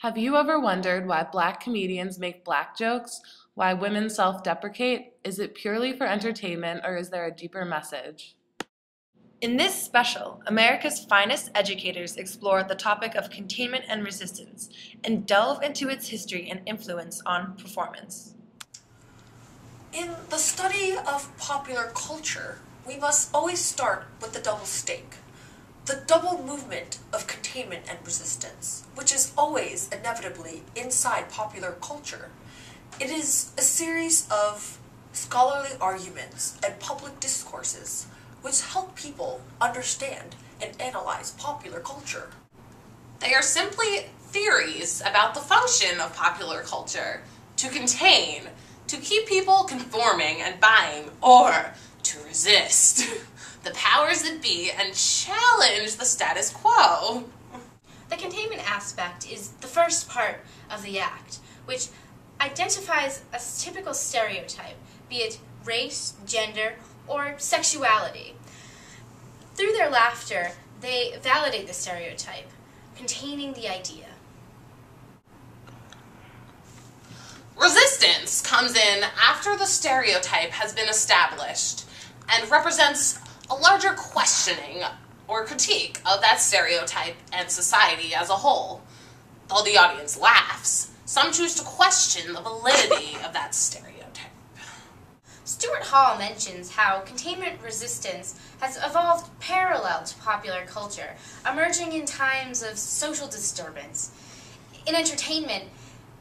Have you ever wondered why Black comedians make Black jokes? Why women self-deprecate? Is it purely for entertainment, or is there a deeper message? In this special, America's finest educators explore the topic of containment and resistance and delve into its history and influence on performance. In the study of popular culture, we must always start with the double stake, the double movement of containment and resistance, which is always inevitably inside popular culture. It is a series of scholarly arguments and public discourses which help people understand and analyze popular culture. They are simply theories about the function of popular culture to contain, to keep people conforming and buying, or to resist the powers that be and challenge the status quo. The containment aspect is the first part of the act, which identifies a typical stereotype, be it race, gender, or sexuality. Through their laughter, they validate the stereotype, containing the idea. Resistance comes in after the stereotype has been established and represents a larger questioning or critique of that stereotype and society as a whole. Though the audience laughs, some choose to question the validity of that stereotype. Stuart Hall mentions how containment resistance has evolved parallel to popular culture, emerging in times of social disturbance. In entertainment,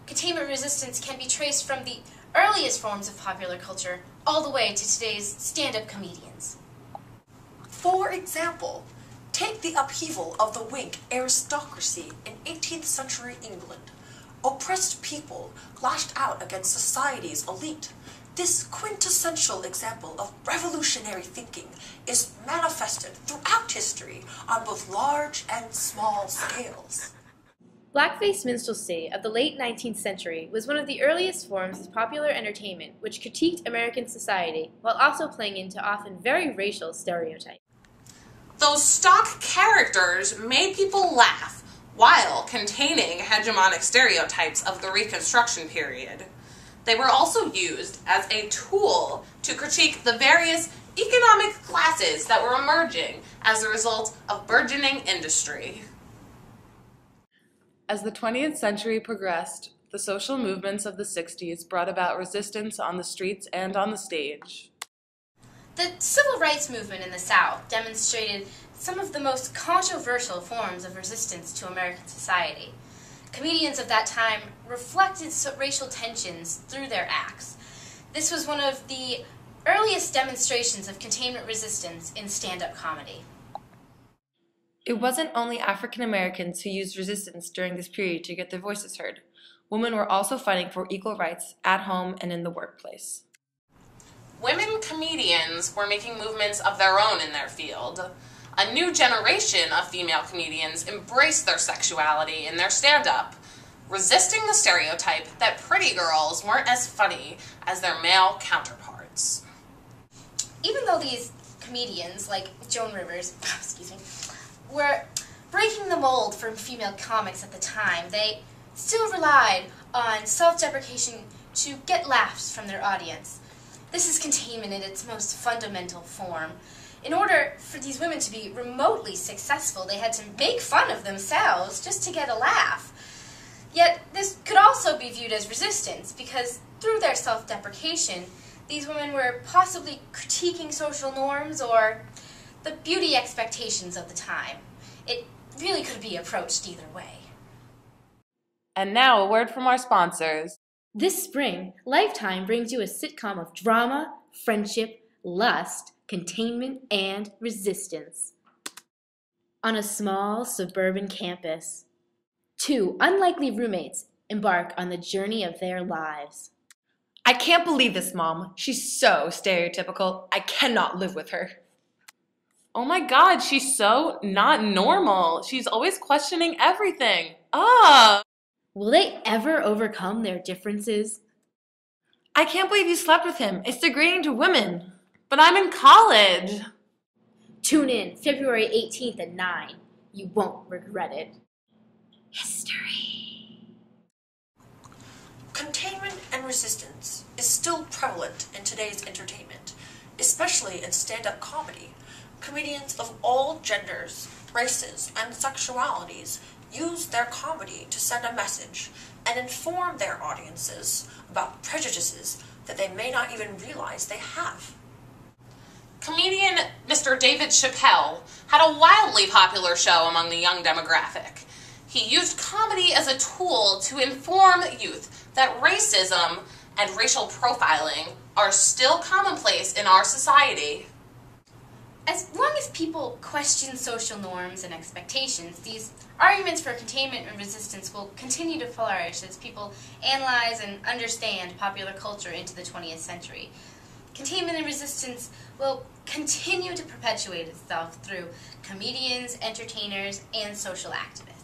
containment resistance can be traced from the earliest forms of popular culture all the way to today's stand-up comedians. For example, take the upheaval of the Whig aristocracy in 18th century England. Oppressed people lashed out against society's elite. This quintessential example of revolutionary thinking is manifested throughout history on both large and small scales. Blackface minstrelsy of the late 19th century was one of the earliest forms of popular entertainment which critiqued American society while also playing into often very racial stereotypes. Those stock characters made people laugh while containing hegemonic stereotypes of the Reconstruction period. They were also used as a tool to critique the various economic classes that were emerging as a result of burgeoning industry. As the 20th century progressed, the social movements of the 60s brought about resistance on the streets and on the stage. The civil rights movement in the South demonstrated some of the most controversial forms of resistance to American society. Comedians of that time reflected racial tensions through their acts. This was one of the earliest demonstrations of containment resistance in stand-up comedy. It wasn't only African Americans who used resistance during this period to get their voices heard. Women were also fighting for equal rights at home and in the workplace. Women comedians were making movements of their own in their field. A new generation of female comedians embraced their sexuality in their stand-up, resisting the stereotype that pretty girls weren't as funny as their male counterparts. Even though these comedians, like Joan Rivers, were breaking the mold for female comics at the time, they still relied on self-deprecation to get laughs from their audience. This is containment in its most fundamental form. In order for these women to be remotely successful, they had to make fun of themselves just to get a laugh. Yet this could also be viewed as resistance, because through their self-deprecation, these women were possibly critiquing social norms or the beauty expectations of the time. It really could be approached either way. And now a word from our sponsors. This spring, Lifetime brings you a sitcom of drama, friendship, lust, containment, and resistance. On a small suburban campus, two unlikely roommates embark on the journey of their lives. I can't believe this, Mom. She's so stereotypical. I cannot live with her. Oh my God, she's so not normal. She's always questioning everything. Ah! Will they ever overcome their differences? I can't believe you slept with him. It's degrading to women. But I'm in college. Tune in February 18th at 9. You won't regret it. History. resistance is still prevalent in today's entertainment, especially in stand-up comedy. Comedians of all genders, races, and sexualities use their comedy to send a message and inform their audiences about prejudices that they may not even realize they have. Comedian Mr. David Chappelle had a wildly popular show among the young demographic. He used comedy as a tool to inform youth that racism and racial profiling are still commonplace in our society. As long as people question social norms and expectations, these arguments for containment and resistance will continue to flourish as people analyze and understand popular culture into the 20th century. Containment and resistance will continue to perpetuate itself through comedians, entertainers, and social activists.